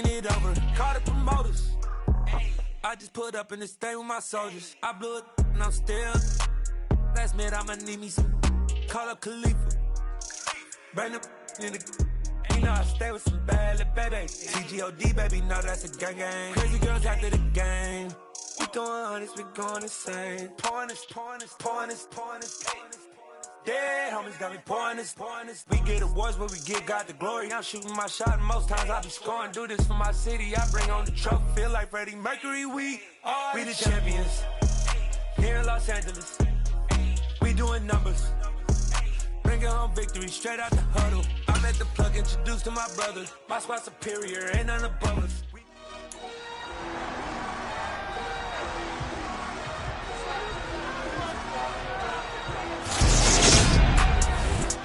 taking it over. Call the promoters. I just put up in this thing with my soldiers. I blew it and I'm still. Last minute I'ma need me some. Call up Khalifa. Bring them in the. You know I stay with some bad little baby. TGOD baby, know that's a gang gang. Crazy girls after the game. We going honest, we going insane. Pouring this. Dead homies got me pouring this. We get awards, but we get God the glory. I'm shooting my shot, and most times I be scoring. Do this for my city, I bring on the trophy. Feel like Freddie Mercury, we the champions. Here in Los Angeles, we doing numbers. Bringing home victory, straight out the huddle. I'm at the plug, introduced to my brother. My squad superior, ain't none above us.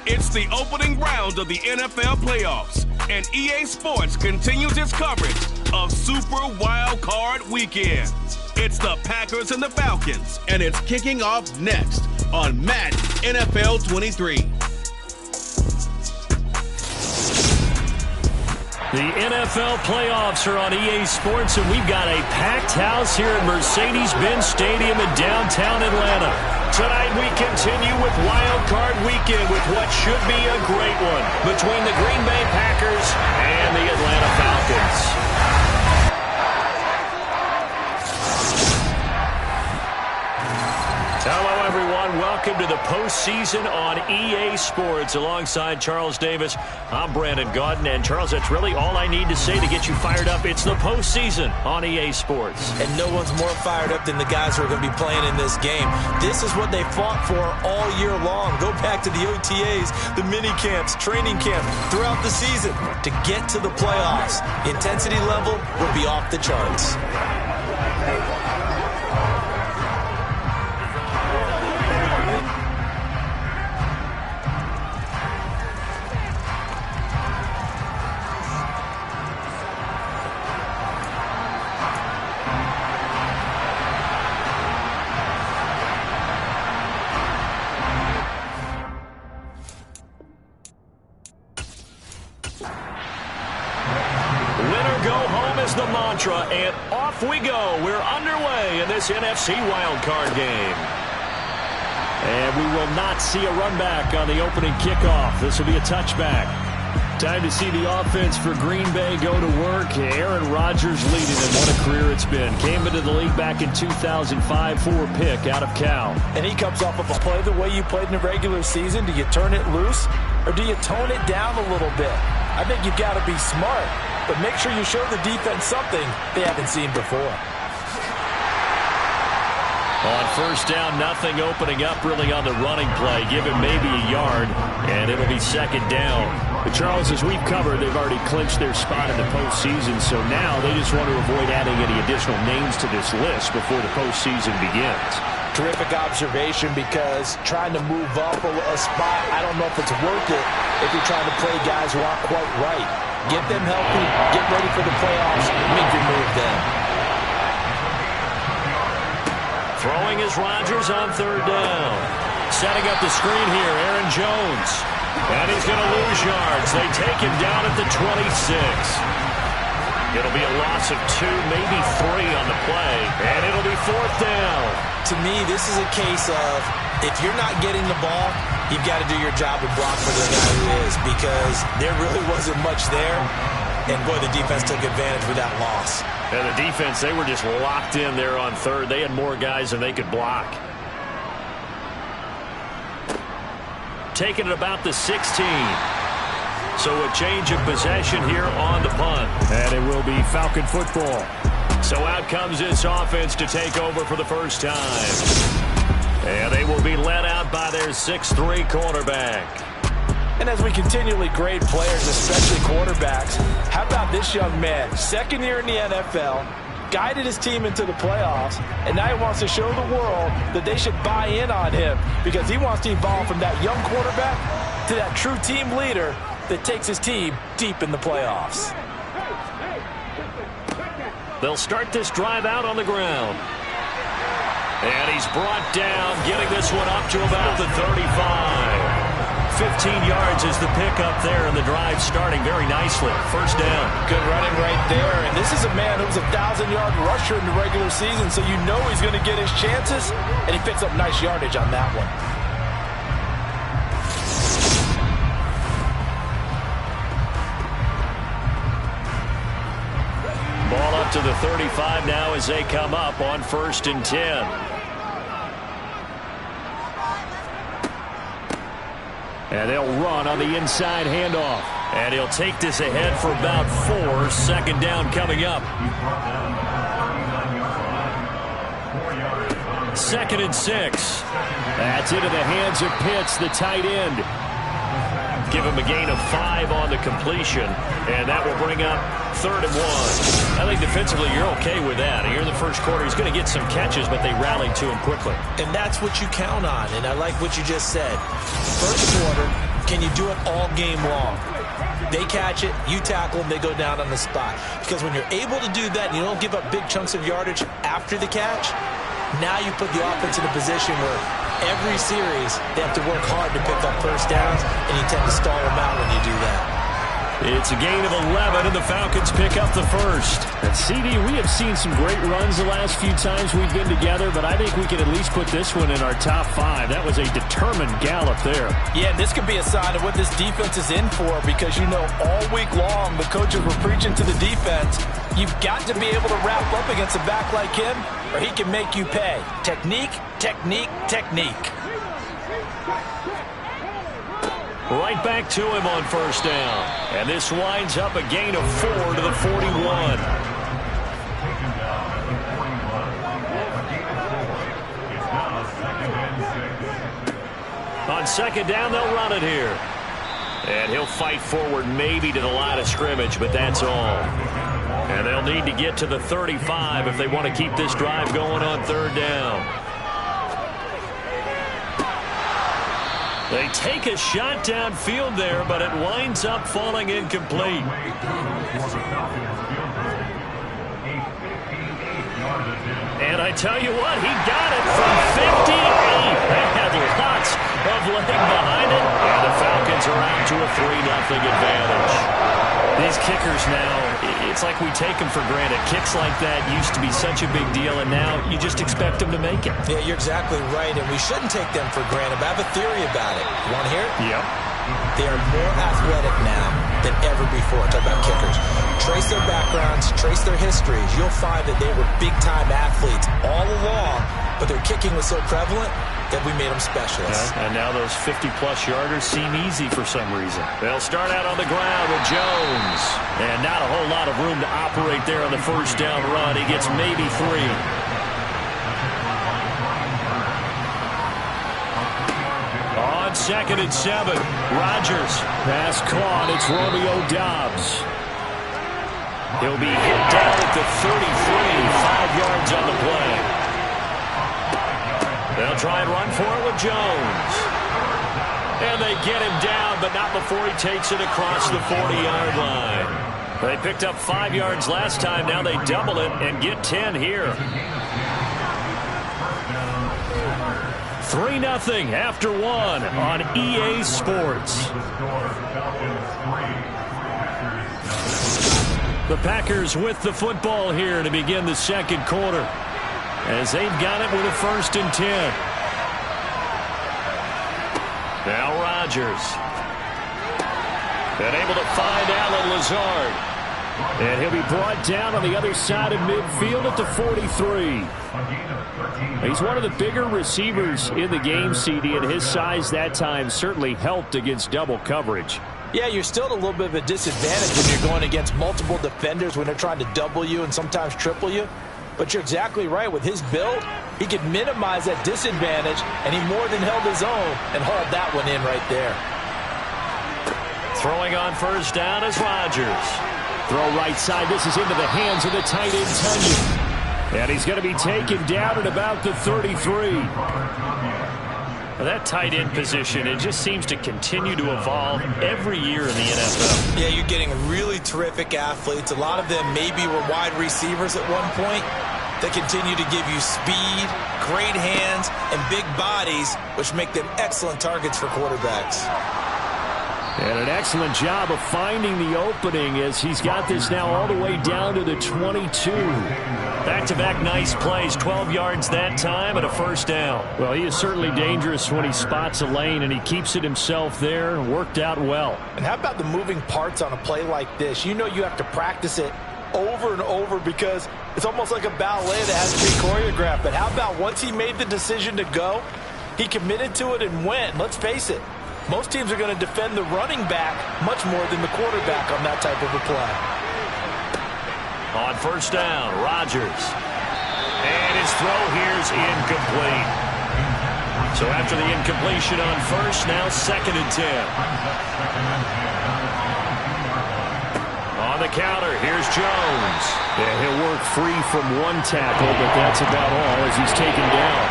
It's the opening round of the NFL playoffs, and EA Sports continues its coverage of Super Wild Card Weekend. It's the Packers and the Falcons, and it's kicking off next on Madden NFL 23. The NFL playoffs are on EA Sports, and we've got a packed house here at Mercedes-Benz Stadium in downtown Atlanta. Tonight we continue with Wild Card Weekend with what should be a great one between the Green Bay Packers and the Atlanta Falcons. Hello, everyone. Welcome to the postseason on EA Sports. Alongside Charles Davis, I'm Brandon Gaudin. And, Charles, that's really all I need to say to get you fired up. It's the postseason on EA Sports. And no one's more fired up than the guys who are going to be playing in this game. This is what they fought for all year long. Go back to the OTAs, the mini camps, training camp, throughout the season to get to the playoffs. The intensity level will be off the charts. The mantra, and off we go. We're underway in this NFC wildcard game. And we will not see a run back on the opening kickoff. This will be a touchback. Time to see the offense for Green Bay go to work. Aaron Rodgers leading, and what a career it's been. Came into the league back in 2005 for a pick out of Cal. And he comes off of a play the way you played in the regular season. Do you turn it loose, or do you tone it down a little bit? I think you've got to be smart, but make sure you show the defense something they haven't seen before. On first down, nothing opening up really on the running play. Give him maybe a yard, and it'll be second down. But Charles, as we've covered, they've already clinched their spot in the postseason, so now they just want to avoid adding any additional names to this list before the postseason begins. Terrific observation, because trying to move up a spot, I don't know if it's worth it if you're trying to play guys who aren't quite right. Get them healthy, get ready for the playoffs, make your move then. Throwing is Rodgers on third down. Setting up the screen here, Aaron Jones. And he's going to lose yards. They take him down at the 26. It'll be a loss of 2, maybe 3 on the play. And it'll be fourth down. To me, this is a case of if you're not getting the ball, you've got to do your job and block for the guy who is, because there really wasn't much there. And, boy, the defense took advantage with that loss. And the defense, they were just locked in there on third. They had more guys than they could block. Taking it about the 16. So a change of possession here on the punt. And it will be Falcon football. So out comes this offense to take over for the first time. And they will be led out by their 6'3" quarterback. And as we continually grade players, especially quarterbacks, how about this young man? Second year in the NFL, guided his team into the playoffs, and now he wants to show the world that they should buy in on him, because he wants to evolve from that young quarterback to that true team leader that takes his team deep in the playoffs. They'll start this drive out on the ground. And he's brought down, getting this one up to about the 35. 15 yards is the pickup there, and the drive starting very nicely. First down. Good running right there. And this is a man who was a 1,000-yard rusher in the regular season, so you know he's going to get his chances, and he picks up nice yardage on that one. Ball up to the 35 now as they come up on 1st and 10. And they'll run on the inside handoff. And he'll take this ahead for about 4. Second down coming up. 2nd and 6. That's into the hands of Pitts, the tight end. Give him a gain of 5 on the completion. And that will bring up 3rd and 1. I think defensively you're okay with that. Here in the first quarter, he's going to get some catches, but they rallied to him quickly. And that's what you count on. And I like what you just said. First quarter, can you do it all game long? They catch it, you tackle them, they go down on the spot. Because when you're able to do that and you don't give up big chunks of yardage after the catch, now you put the offense in a position where every series they have to work hard to pick up first downs, and you tend to stall them out when you do that. It's a gain of 11, and the Falcons pick up the first. And CD, we have seen some great runs the last few times we've been together, but I think we can at least put this one in our top 5. That was a determined gallop there. Yeah, this could be a sign of what this defense is in for, because you know all week long the coaches were preaching to the defense, you've got to be able to wrap up against a back like him, or he can make you pay. Technique, technique, technique. Right back to him on first down. And this winds up a gain of 4 to the 41. On second down, they'll run it here. And he'll fight forward maybe to the line of scrimmage, but that's all. And they'll need to get to the 35 if they want to keep this drive going on 3rd down. They take a shot downfield there, but it winds up falling incomplete. And I tell you what, he got it from 58. They had lots of leg behind it, and the Falcons are out to a 3-0 advantage. These kickers now, it's like we take them for granted. Kicks like that used to be such a big deal, and now you just expect them to make it. Yeah, you're exactly right, and we shouldn't take them for granted, but I have a theory about it. You want to hear it? Yep. They are more athletic now than ever before. Talk about kickers. Trace their backgrounds, trace their histories. You'll find that they were big-time athletes all along, but their kicking was so prevalent that we made them specialists. Yeah, and now those 50-plus yarders seem easy for some reason. They'll start out on the ground with Jones. And not a whole lot of room to operate there on the first down run. He gets maybe 3. On 2nd and 7, Rodgers. Pass caught. It's Romeo Doubs. He'll be hit down at the 33, 5 yards on the play. They'll try and run for it with Jones. And they get him down, but not before he takes it across the 40-yard line. They picked up 5 yards last time. Now they double it and get 10 here. 3-0 after 1 on EA Sports. The Packers with the football here to begin the second quarter, as they've got it with a 1st and 10. Now Rodgers. Been able to find Allen Lazard. And he'll be brought down on the other side of midfield at the 43. He's one of the bigger receivers in the game, CD, and his size that time certainly helped against double coverage. Yeah, you're still at a little bit of a disadvantage when you're going against multiple defenders when they're trying to double you and sometimes triple you. But you're exactly right. With his build, he could minimize that disadvantage, and he more than held his own and hauled that one in right there. Throwing on first down is Rodgers. Throw right side. This is into the hands of the tight end, Tunyon. And he's going to be taken down at about the 33. Well, that tight end position, it just seems to continue to evolve every year in the NFL. Yeah, you're getting really terrific athletes. A lot of them maybe were wide receivers at one point. They continue to give you speed, great hands, and big bodies, which make them excellent targets for quarterbacks. And an excellent job of finding the opening as he's got this now all the way down to the 22. Back-to-back nice plays, 12 yards that time and a first down. Well, he is certainly dangerous when he spots a lane, and he keeps it himself there. Worked out well. And how about the moving parts on a play like this? You know you have to practice it over and over because it's almost like a ballet that has to be choreographed. But how about once he made the decision to go, he committed to it and went. Let's face it, most teams are going to defend the running back much more than the quarterback on that type of a play. On first down, Rodgers. And his throw here's incomplete. So after the incompletion on first, now 2nd and 10. On the counter, here's Jones. Yeah, he'll work free from one tackle, but that's about all as he's taken down.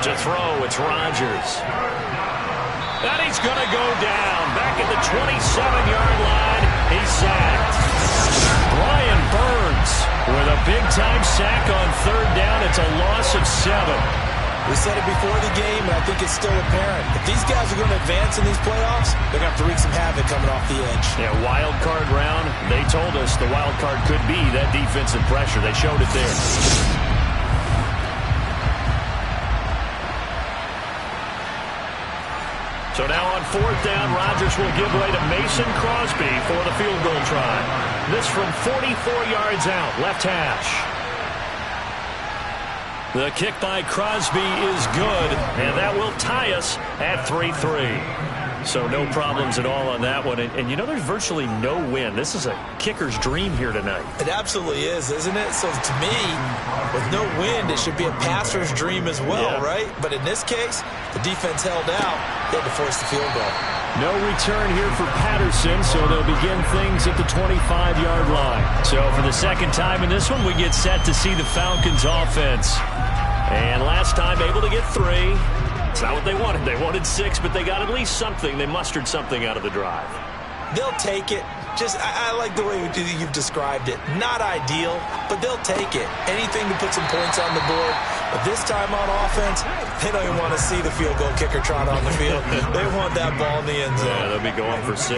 To throw, it's Rodgers. And he's going to go down. Back at the 27-yard line, he's sacked. Brian Burns with a big-time sack on 3rd down. It's a loss of 7. We said it before the game, and I think it's still apparent. If these guys are going to advance in these playoffs, they're going to have to wreak some havoc coming off the edge. Yeah, wild card round. They told us the wild card could be that defensive pressure. They showed it there. So now on 4th down, Rodgers will give way to Mason Crosby for the field goal try. This from 44 yards out, left hash. The kick by Crosby is good, and that will tie us at 3-3. So no problems at all on that one. And you know, there's virtually no win. This is a kicker's dream here tonight. It absolutely is, isn't it? So to me, with no wind, it should be a passer's dream as well, right? But in this case, the defense held out. They had to force the field goal. No return here for Patterson, so they'll begin things at the 25-yard line. So for the 2nd time in this one, we get set to see the Falcons offense. And last time able to get 3. It's not what they wanted. They wanted 6, but they got at least something. They mustered something out of the drive. They'll take it. Just, I like the way you've described it. Not ideal, but they'll take it. Anything to put some points on the board. But this time on offense, they don't even want to see the field goal kicker trot on the field. They want that ball in the end zone. Yeah, they'll be going for 6.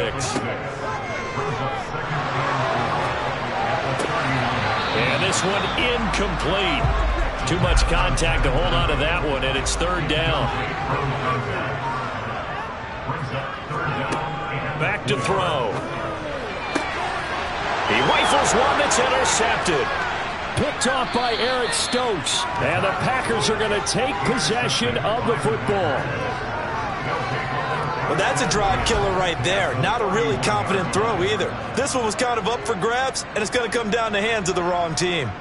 And this one incomplete. Too much contact to hold on to that one, and it's 3rd down. Back to throw. He rifles one that's intercepted. Picked off by Eric Stokes. And the Packers are going to take possession of the football. Well, that's a drive killer right there. Not a really confident throw either. This one was kind of up for grabs, and it's going to come down the hands of the wrong team.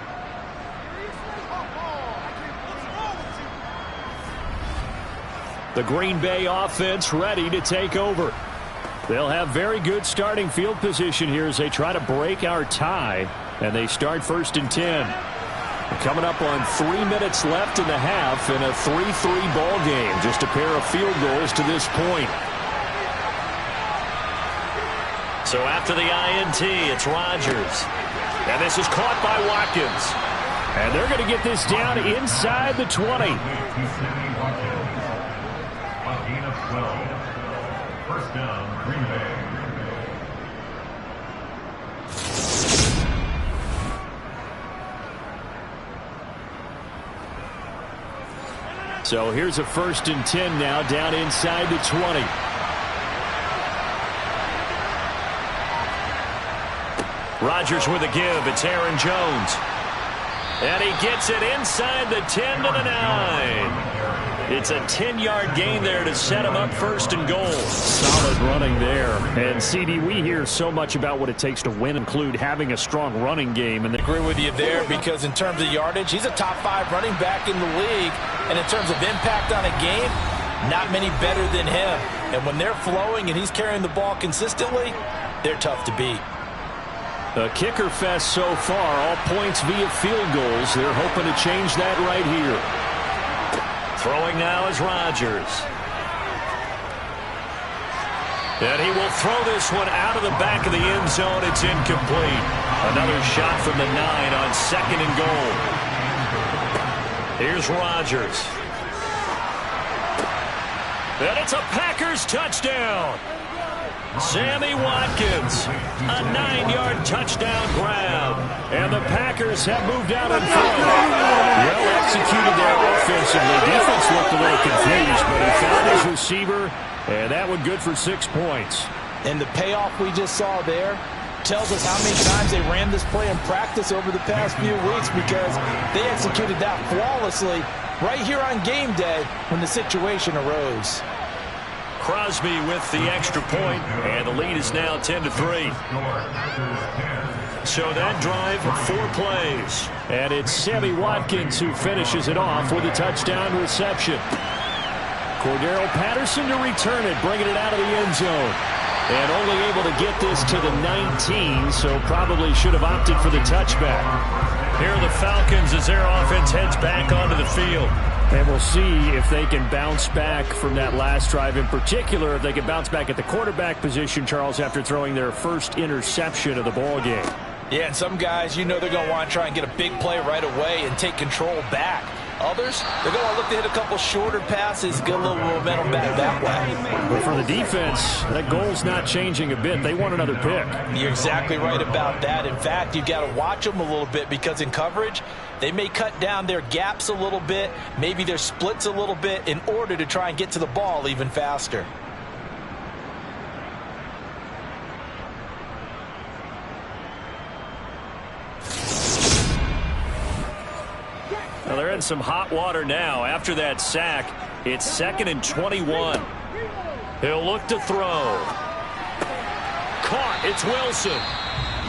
The Green Bay offense ready to take over. They'll have very good starting field position here as they try to break our tie. And they start 1st and 10. Coming up on 3 minutes left in the half in a 3-3 ball game. Just a pair of field goals to this point. So after the INT, it's Rodgers. And this is caught by Watkins. And they're going to get this down inside the 20. First down, Green Bay. So here's a 1st and 10 now down inside the 20. Rodgers with a give. It's Aaron Jones. And he gets it inside the 10 to the 9. It's a 10-yard gain there to set him up 1st and goal. Solid running there. And, CD, we hear so much about what it takes to win, include having a strong running game. And I agree with you there because in terms of yardage, he's a top 5 running back in the league. And in terms of impact on a game, not many better than him. And when they're flowing and he's carrying the ball consistently, they're tough to beat. A kicker fest so far, all points via field goals. They're hoping to change that right here. Throwing now is Rodgers. And he will throw this one out of the back of the end zone. It's incomplete. Another shot from the 9 on 2nd and goal. Here's Rodgers. And it's a Packers touchdown. Sammy Watkins, a 9-yard touchdown grab. And the Packers have moved out in front. Well executed there offensively. Defense looked a little confused, but he found his receiver, and that one good for 6 points. And the payoff we just saw there tells us how many times they ran this play in practice over the past few weeks, because they executed that flawlessly right here on game day when the situation arose. Crosby with the extra point, and the lead is now 10-3. So that drive, 4 plays. And it's Sammy Watkins who finishes it off with a touchdown reception. Cordero Patterson to return it, bringing it out of the end zone. And only able to get this to the 19, so probably should have opted for the touchback. Here are the Falcons as their offense heads back onto the field. And we'll see if they can bounce back from that last drive. In particular, if they can bounce back at the quarterback position, Charles, after throwing their first interception of the ball game. Yeah, and some guys, you know they're going to want to try and get a big play right away and take control back. Others, they're going to look to hit a couple shorter passes, get a little momentum back that way. But for the defense, that goal's not changing a bit. They want another pick. You're exactly right about that. In fact, you've got to watch them a little bit, because in coverage, they may cut down their gaps a little bit, maybe their splits a little bit, in order to try and get to the ball even faster. Well, they're in some hot water now. After that sack, it's 2nd and 21. He'll look to throw. Caught. It's Wilson.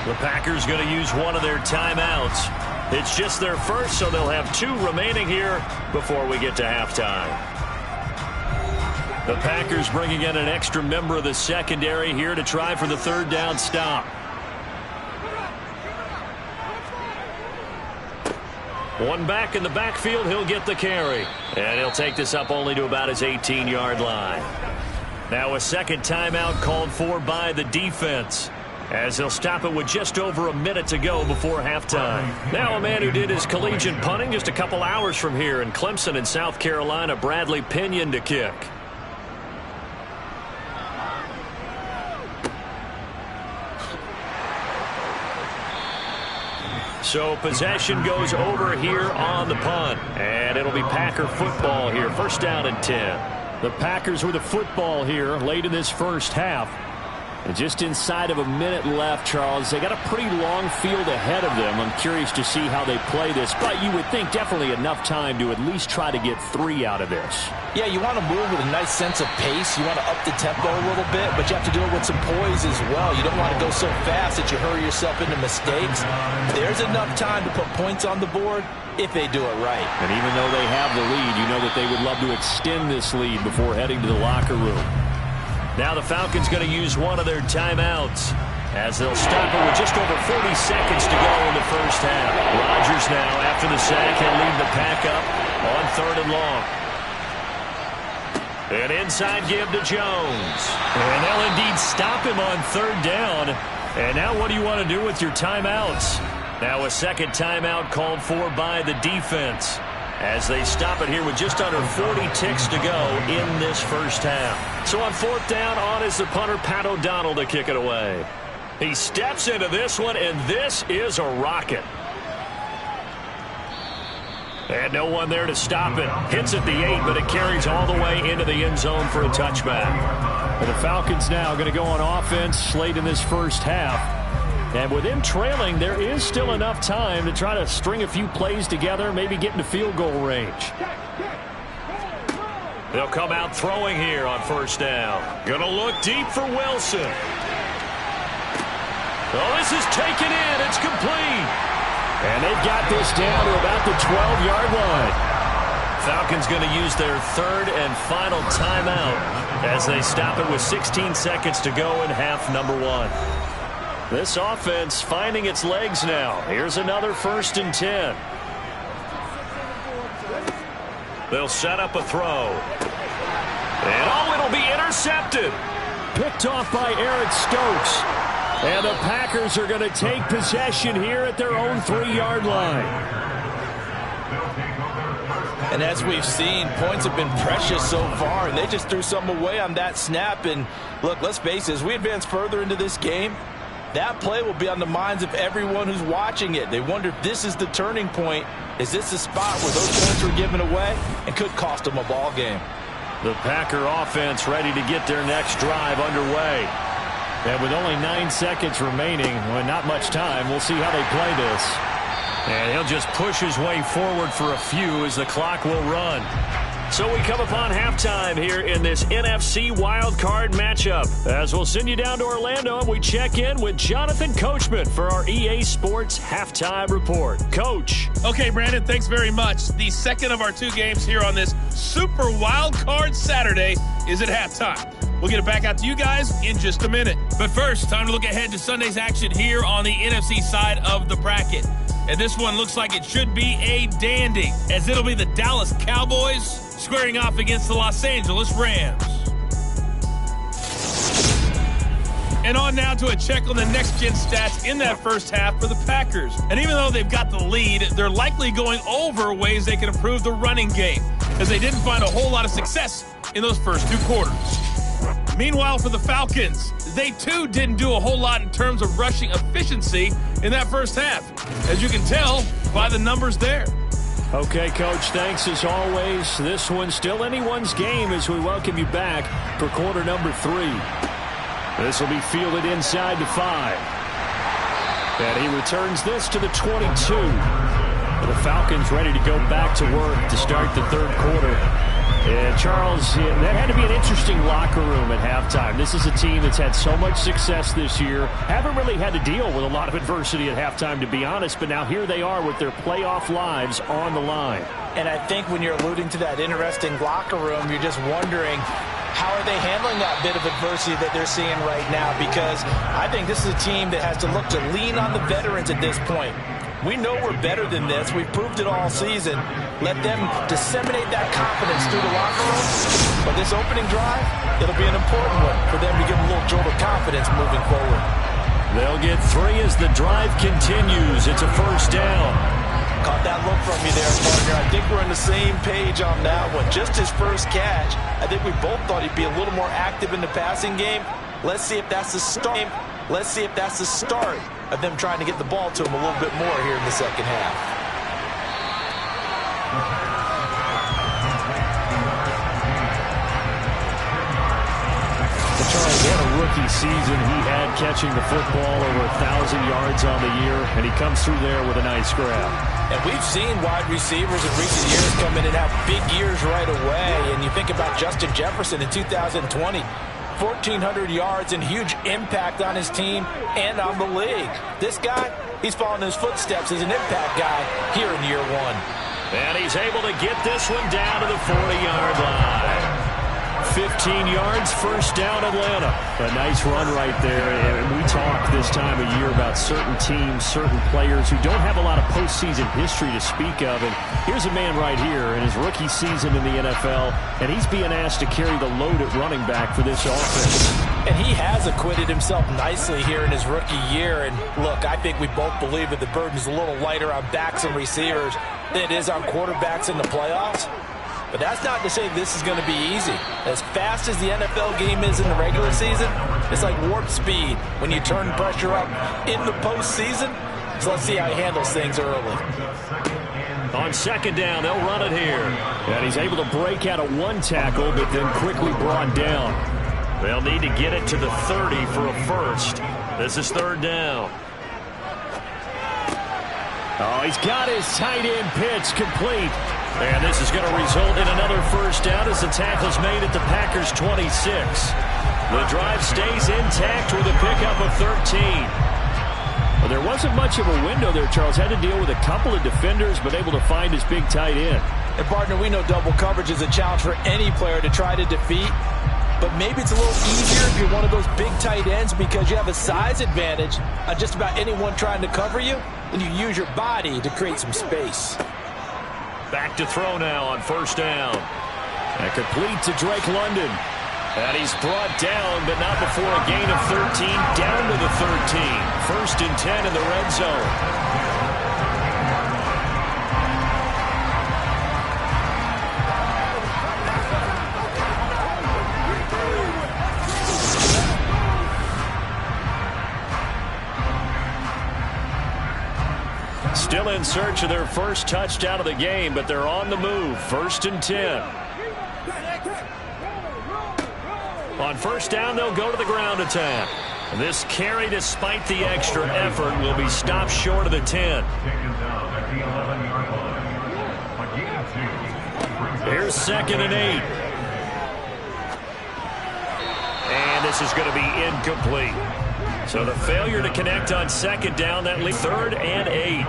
The Packers going to use one of their timeouts. It's just their first, so they'll have 2 remaining here before we get to halftime. The Packers bringing in an extra member of the secondary here to try for the 3rd down stop. One back in the backfield, he'll get the carry. And he'll take this up only to about his 18-yard line. Now a second timeout called for by the defense, as they'll stop it with just over a minute to go before halftime. Now a man who did his collegiate punting just a couple hours from here in Clemson in South Carolina, Bradley Pinion to kick. So possession goes over here on the punt, and it'll be Packer football here. 1st down and 10. The Packers with the football here late in this first half. And just inside of a minute left, Charles, they got a pretty long field ahead of them. I'm curious to see how they play this, but you would think definitely enough time to at least try to get 3 out of this. Yeah, you want to move with a nice sense of pace. You want to up the tempo a little bit, but you have to do it with some poise as well. You don't want to go so fast that you hurry yourself into mistakes. There's enough time to put points on the board if they do it right. And even though they have the lead, you know that they would love to extend this lead before heading to the locker room. Now the Falcons going to use one of their timeouts, as they'll stop it with just over 40 seconds to go in the first half. Rodgers now, after the sack, he'll lead the pack up on 3rd and long. An inside give to Jones. And they'll indeed stop him on 3rd down. And now what do you want to do with your timeouts? Now a second timeout called for by the defense, as they stop it here with just under 40 ticks to go in this first half. So on 4th down, on is the punter, Pat O'Donnell, to kick it away. He steps into this one, and this is a rocket. And no one there to stop it. Hits at the 8, but it carries all the way into the end zone for a touchback. And the Falcons now going to go on offense late in this first half. And with them trailing, there is still enough time to try to string a few plays together, maybe get into field goal range. They'll come out throwing here on 1st down. Going to look deep for Wilson. Oh, this is taken in. It's complete. And they've got this down to about the 12-yard line. Falcons going to use their 3rd and final timeout as they stop it with 16 seconds to go in half number 1. This offense finding its legs now. Here's another 1st and 10. They'll set up a throw. And it'll be intercepted. Picked off by Eric Stokes. And the Packers are going to take possession here at their own 3-yard line. And as we've seen, points have been precious so far, and they just threw something away on that snap. And look, let's face it, as we advance further into this game, that play will be on the minds of everyone who's watching it. They wonder if this is the turning point. Is this the spot where those points were given away and could cost them a ball game? The Packer offense ready to get their next drive underway. And with only 9 seconds remaining, well, not much time, we'll see how they play this. And he'll just push his way forward for a few as the clock will run. So we come upon halftime here in this NFC wildcard matchup. As we'll send you down to Orlando, and we check in with Jonathan Coachman for our EA Sports Halftime Report. Coach. Okay, Brandon, thanks very much. The second of our 2 games here on this Super Wildcard Saturday is at halftime. We'll get it back out to you guys in just a minute. But first, time to look ahead to Sunday's action here on the NFC side of the bracket. And this one looks like it should be a dandy, as it'll be the Dallas Cowboys squaring off against the Los Angeles Rams. And on now to a check on the next-gen stats in that first half for the Packers. And even though they've got the lead, they're likely going over ways they can improve the running game, as they didn't find a whole lot of success in those first 2 quarters. Meanwhile, for the Falcons, they too didn't do a whole lot in terms of rushing efficiency in that first half, as you can tell by the numbers there. Okay, Coach, thanks as always. This one's still anyone's game as we welcome you back for quarter number 3. This will be fielded inside the 5. And he returns this to the 22. The Falcons ready to go back to work to start the third quarter. And Charles, that had to be an interesting locker room at halftime. This is a team that's had so much success this year. Haven't really had to deal with a lot of adversity at halftime, to be honest. But now here they are with their playoff lives on the line. And I think when you're alluding to that interesting locker room, you're just wondering, how are they handling that bit of adversity that they're seeing right now? Because I think this is a team that has to look to lean on the veterans at this point. We know we're better than this. We've proved it all season. Let them disseminate that confidence through the locker room. But this opening drive, it'll be an important one for them to give them a little jolt of confidence moving forward. They'll get 3 as the drive continues. It's a first down. Caught that look from you there, partner. I think we're on the same page on that one. Just his first catch. I think we both thought he'd be a little more active in the passing game. Let's see if that's the start. Let's see if that's the start of them trying to get the ball to him a little bit more here in the second half. Charles, what a rookie season he had, catching the football over 1,000 yards on the year, and he comes through there with a nice grab. And we've seen wide receivers in recent years come in and have big years right away. And you think about Justin Jefferson in 2020. 1,400 yards and huge impact on his team and on the league. This guy, he's following his footsteps as an impact guy here in year 1. And he's able to get this one down to the 40-yard line. 15 yards, first down, Atlanta. A nice run right there. And we talk this time of year about certain teams, certain players who don't have a lot of postseason history to speak of. And here's a man right here in his rookie season in the NFL, and he's being asked to carry the load at running back for this offense. And he has acquitted himself nicely here in his rookie year. And look, I think we both believe that the burden's a little lighter on backs and receivers than it is on quarterbacks in the playoffs. But that's not to say this is going to be easy. As fast as the NFL game is in the regular season, it's like warp speed when you turn pressure up in the postseason. So let's see how he handles things early. On second down, they'll run it here. And he's able to break out of 1 tackle, but then quickly brought down. They'll need to get it to the 30 for a first. This is third down. Oh, he's got his tight end pitch complete. And this is going to result in another first down as the tackle's made at the Packers' 26. The drive stays intact with a pickup of 13. Well, there wasn't much of a window there, Charles. Had to deal with a couple of defenders, but able to find his big tight end. And, partner, we know double coverage is a challenge for any player to try to defeat. But maybe it's a little easier if you're one of those big tight ends because you have a size advantage on just about anyone trying to cover you, and you use your body to create some space. Back to throw now on first down. And complete to Drake London. And he's brought down, but not before a gain of 13, down to the 13. First and 10 in the red zone. Still in search of their first touchdown of the game, but they're on the move. 1st and 10. On first down, they'll go to the ground attack. This carry, despite the extra effort, will be stopped short of the 10. Here's 2nd and 8. And this is going to be incomplete. So the failure to connect on 2nd down, that leaves 3rd and 8.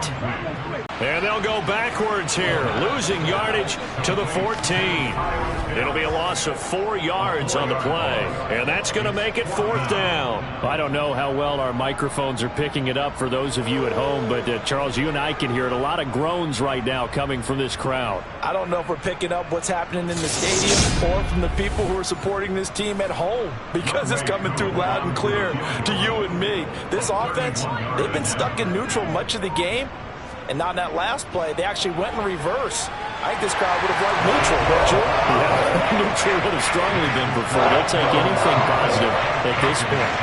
And they'll go backwards here, losing yardage to the 14. It'll be a loss of 4 yards on the play, and that's going to make it 4th down. I don't know how well our microphones are picking it up for those of you at home, but Charles, you and I can hear it. A lot of groans right now coming from this crowd. I don't know if we're picking up what's happening in the stadium or from the people who are supporting this team at home, because it's coming through loud and clear to you and me. This offense, they've been stuck in neutral much of the game. And now in that last play, they actually went in reverse. I think this crowd would have liked neutral, don't you? Yeah, neutral would have strongly been preferred. They'll take anything positive at this point.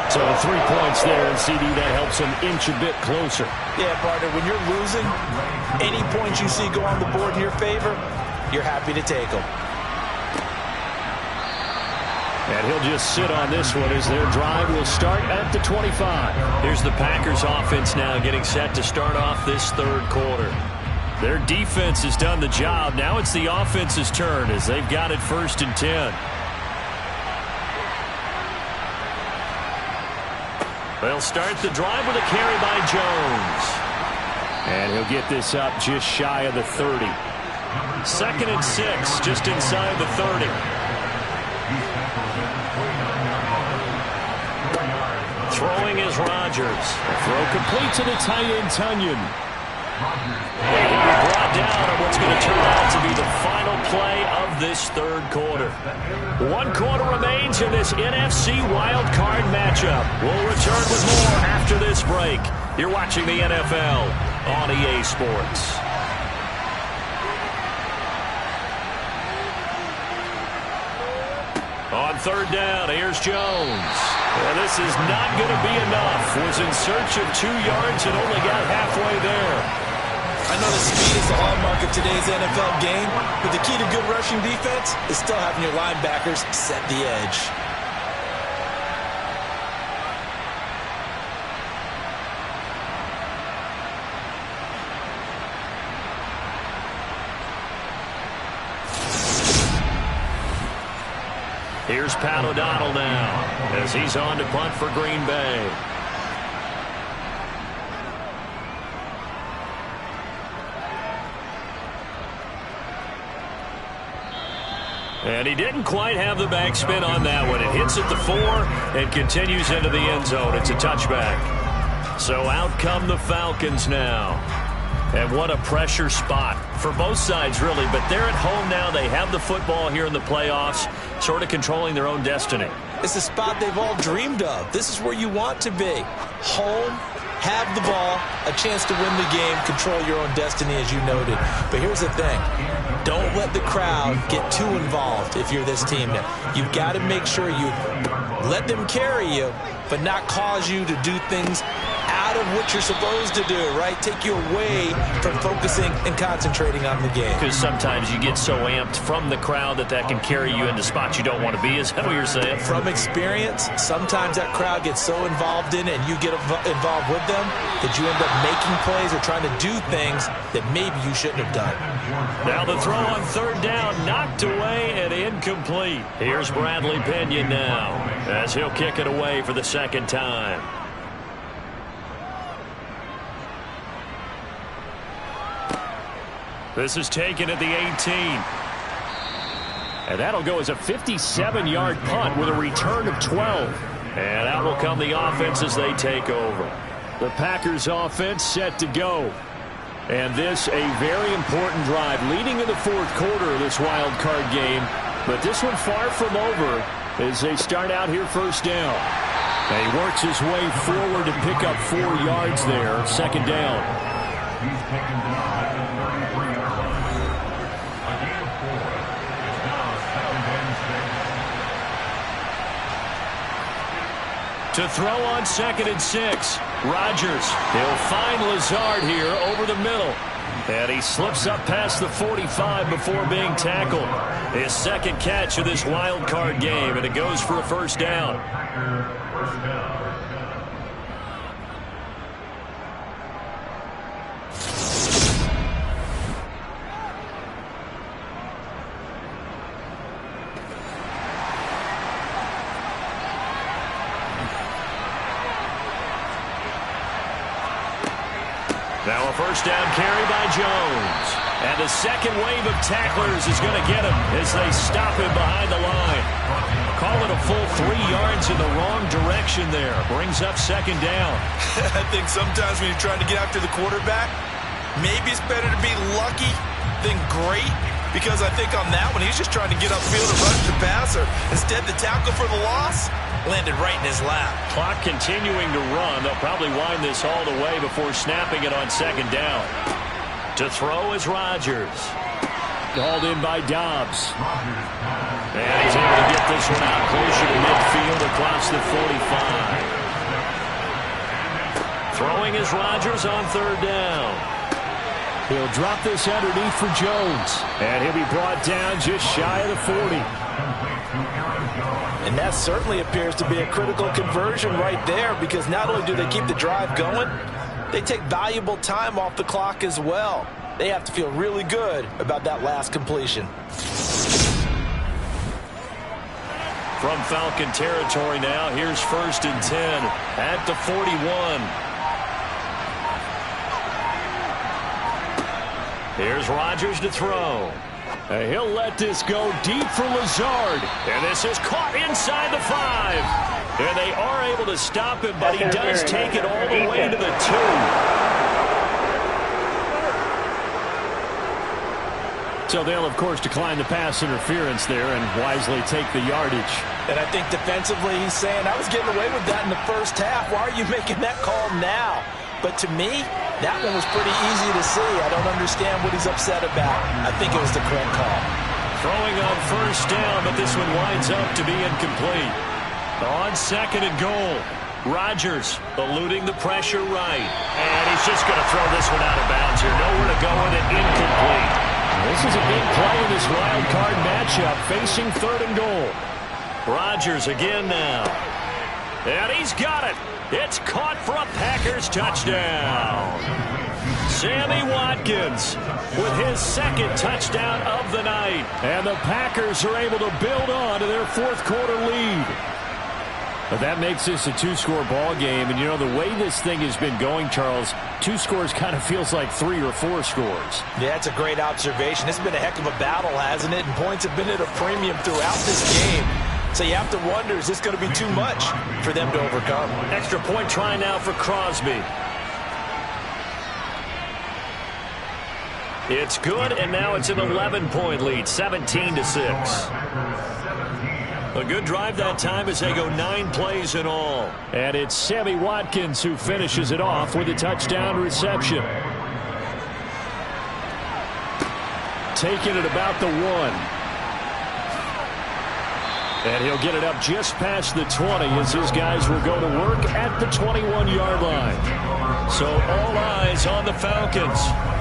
So 3 points there, and CD, that helps them inch a bit closer. Yeah, partner, when you're losing, any points you see go on the board in your favor, you're happy to take them. And he'll just sit on this one as their drive will start at the 25. Here's the Packers offense now getting set to start off this 3rd quarter. Their defense has done the job. Now it's the offense's turn as they've got it 1st and 10. They'll start the drive with a carry by Jones. And he'll get this up just shy of the 30. 2nd and 6, just inside the 30. Throwing is Rodgers. The throw complete to the tight end, Tunyon. And he'll be brought down on what's going to turn out to be the final play of this 3rd quarter. 1 quarter remains in this NFC wild card matchup. We'll return with more after this break. You're watching the NFL on EA Sports. On 3rd down, here's Jones. And this is not going to be enough. Was in search of 2 yards and only got halfway there. I know the speed is the hallmark of today's NFL game, but the key to good rushing defense is still having your linebackers set the edge. Here's Pat O'Donnell now as he's on to punt for Green Bay. And he didn't quite have the backspin on that one. It hits at the 4 and continues into the end zone. It's a touchback. So out come the Falcons now. And what a pressure spot for both sides, really. But they're at home now. They have the football here in the playoffs, sort of controlling their own destiny. It's a spot they've all dreamed of. This is where you want to be. Home, have the ball, a chance to win the game, control your own destiny, as you noted. But here's the thing. Don't let the crowd get too involved if you're this team now. You've got to make sure you let them carry you, but not cause you to do things out of what you're supposed to do, right? Take you away from focusing and concentrating on the game. Because sometimes you get so amped from the crowd that can carry you into spots you don't want to be. Is that what you're saying? From experience, sometimes that crowd gets so involved in it and you get involved with them that you end up making plays or trying to do things that maybe you shouldn't have done. Now the throw on 3rd down, knocked away and incomplete. Here's Bradley Pinion now as he'll kick it away for the 2nd time. This is taken at the 18. And that'll go as a 57-yard punt with a return of 12. And out will come the offense as they take over. The Packers offense set to go. And this a very important drive leading in the 4th quarter of this wild card game. But this one far from over as they start out here 1st down. And he works his way forward to pick up 4 yards there, 2nd down. He's taken down at the 33-yard line. A gain of 4. It's now 2nd and 6. To throw on 2nd and 6. Rodgers. He'll find Lazard here over the middle. And he slips up past the 45 before being tackled. His second catch of this wild card game, and it goes for a first down. Now a first down carry by Jones. And the second wave of tacklers is going to get him as they stop him behind the line. Call it a full 3 yards in the wrong direction there. Brings up second down. I think sometimes when you're trying to get after the quarterback, maybe it's better to be lucky than great. Because I think on that one, he's just trying to get upfield and rush the passer. Instead, the tackle for the loss landed right in his lap. Clock continuing to run. They'll probably wind this all the way before snapping it on second down. To throw is Rodgers. Hauled in by Dobbs. And he's able to get this one out closer to midfield across the 45. Throwing is Rodgers on third down. He'll drop this underneath for Jones. And he'll be brought down just shy of the 40. And that certainly appears to be a critical conversion right there, because not only do they keep the drive going, they take valuable time off the clock as well. They have to feel really good about that last completion. From Falcon territory now, here's 1st and 10 at the 41. Here's Rodgers to throw. He'll let this go deep for Lazard. And this is caught inside the 5. And they are able to stop him, but he does take it all the way to the 2. So they'll, of course, decline the pass interference there and wisely take the yardage. And I think defensively he's saying, I was getting away with that in the first half. Why are you making that call now? But to me, that one was pretty easy to see. I don't understand what he's upset about. I think it was the correct call. Throwing on first down, but this one winds up to be incomplete. On 2nd and goal, Rodgers eluding the pressure right. And he's just going to throw this one out of bounds here. Nowhere to go with it, incomplete. This is a big play in this wild card matchup, facing 3rd and goal. Rodgers again now. And he's got it. It's caught for a Packers touchdown. Sammy Watkins with his 2nd touchdown of the night. And the Packers are able to build on to their 4th quarter lead. But that makes this a 2-score ball game. And, you know, the way this thing has been going, Charles, 2 scores kind of feels like 3 or 4 scores. Yeah, that's a great observation. It's been a heck of a battle, hasn't it? And points have been at a premium throughout this game. So you have to wonder, is this going to be too much for them to overcome? Extra point try now for Crosby. It's good, and now it's an 11-point lead, 17-6. A good drive that time as they go 9 plays in all. And it's Sammy Watkins who finishes it off with a touchdown reception. Taking it about the 1. And he'll get it up just past the 20 as his guys will go to work at the 21-yard line. So all eyes on the Falcons.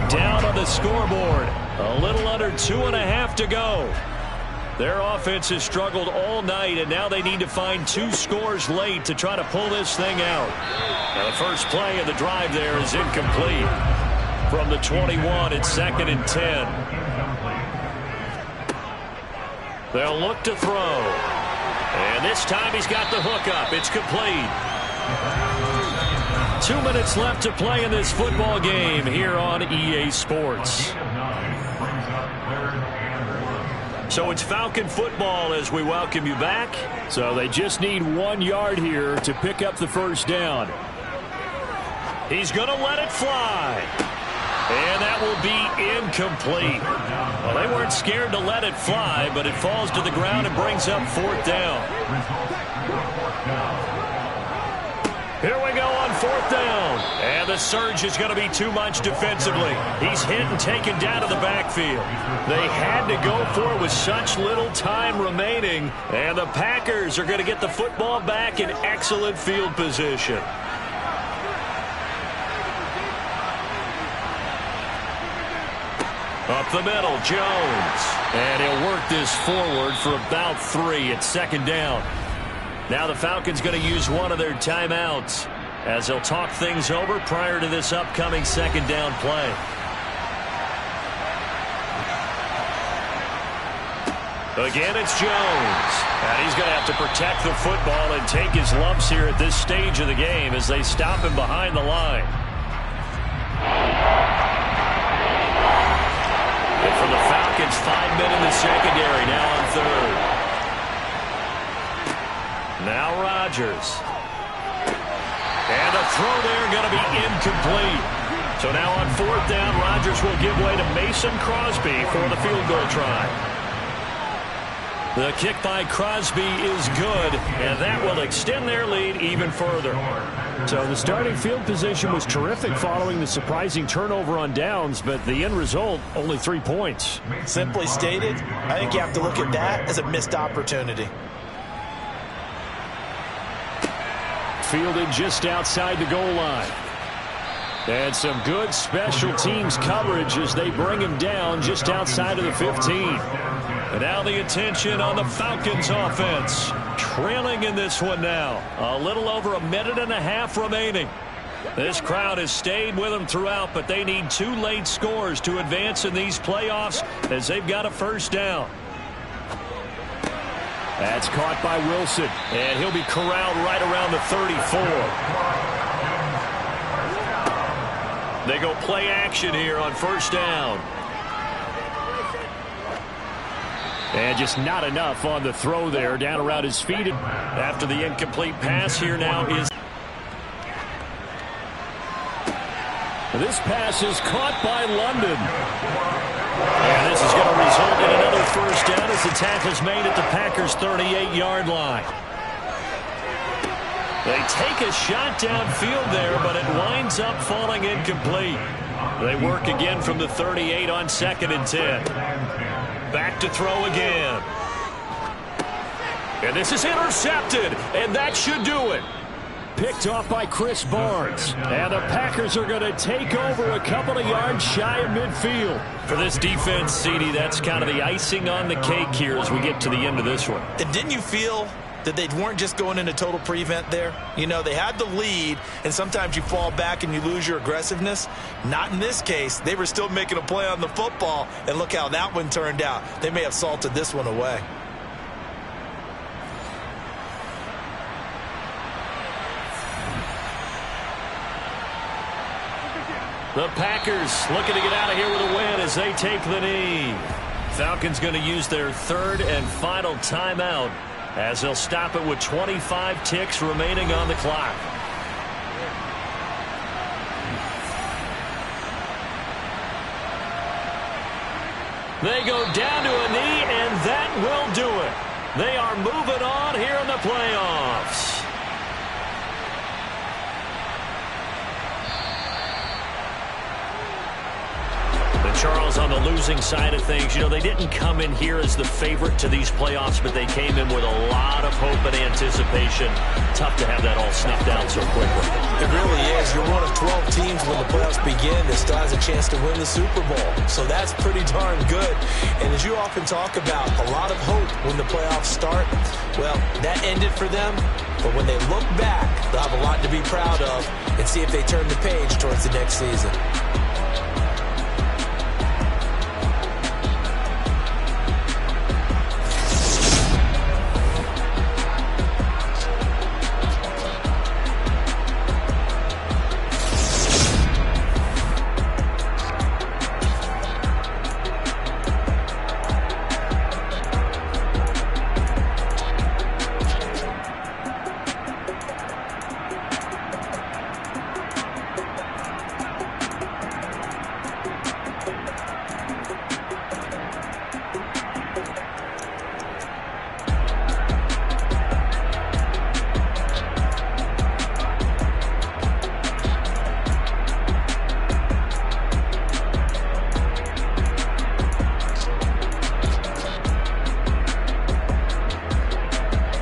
Down on the scoreboard. A little under 2.5 to go. Their offense has struggled all night, and now they need to find 2 scores late to try to pull this thing out. Now the first play of the drive there is incomplete. From the 21, it's 2nd and 10. They'll look to throw. And this time he's got the hook up. It's complete. 2 minutes left to play in this football game here on EA Sports. So it's Falcon football as we welcome you back. So they just need 1 yard here to pick up the first down. He's going to let it fly. And that will be incomplete. Well, they weren't scared to let it fly, but it falls to the ground and brings up 4th down. Here we go on 4th down. And the surge is going to be too much defensively. He's hit and taken down to the backfield. They had to go for it with such little time remaining. And the Packers are going to get the football back in excellent field position. Up the middle, Jones. And he'll work this forward for about 3 at 2nd down. Now the Falcons going to use one of their timeouts as they'll talk things over prior to this upcoming 2nd down play. Again, it's Jones. And he's going to have to protect the football and take his lumps here at this stage of the game as they stop him behind the line. And for the Falcons, 5 men in the secondary now on 3rd. Now Rodgers. And the throw there going to be incomplete. So now on 4th down, Rodgers will give way to Mason Crosby for the field goal try. The kick by Crosby is good, and that will extend their lead even further. So the starting field position was terrific following the surprising turnover on downs, but the end result, only 3 points. Simply stated, I think you have to look at that as a missed opportunity. Fielded just outside the goal line. And some good special teams coverage as they bring him down just outside of the 15. And now the attention on the Falcons offense. Trailing in this one now. A little over 1.5 minutes remaining. This crowd has stayed with them throughout, but they need 2 late scores to advance in these playoffs as they've got a 1st down. That's caught by Wilson. And he'll be corralled right around the 34. They go play action here on 1st down. And just not enough on the throw there, down around his feet. After the incomplete pass here now is... This pass is caught by London. And this is going to result in another 1st down as the tackle's made at the Packers' 38-yard line. They take a shot downfield there, but it winds up falling incomplete. They work again from the 38 on 2nd and 10. Back to throw again. And this is intercepted, and that should do it. Picked off by Chris Barnes. And the Packers are going to take over a couple of yards shy of midfield. For this defense, CD, that's kind of the icing on the cake here as we get to the end of this one. And didn't you feel that they weren't just going into total prevent there? You know, they had the lead, and sometimes you fall back and you lose your aggressiveness. Not in this case. They were still making a play on the football, and look how that one turned out. They may have salted this one away. The Packers looking to get out of here with a win as they take the knee. Falcons going to use their 3rd and final timeout as they'll stop it with 25 ticks remaining on the clock. They go down to a knee, and that will do it. They are moving on here in the playoffs. Charles, on the losing side of things, you know, they didn't come in here as the favorite to these playoffs, but they came in with a lot of hope and anticipation. Tough to have that all snuffed out so quickly. It really is. You're one of 12 teams when the playoffs begin that still has a chance to win the Super Bowl. So that's pretty darn good. And as you often talk about, a lot of hope when the playoffs start. Well, that ended for them. But when they look back, they'll have a lot to be proud of and see if they turn the page towards the next season.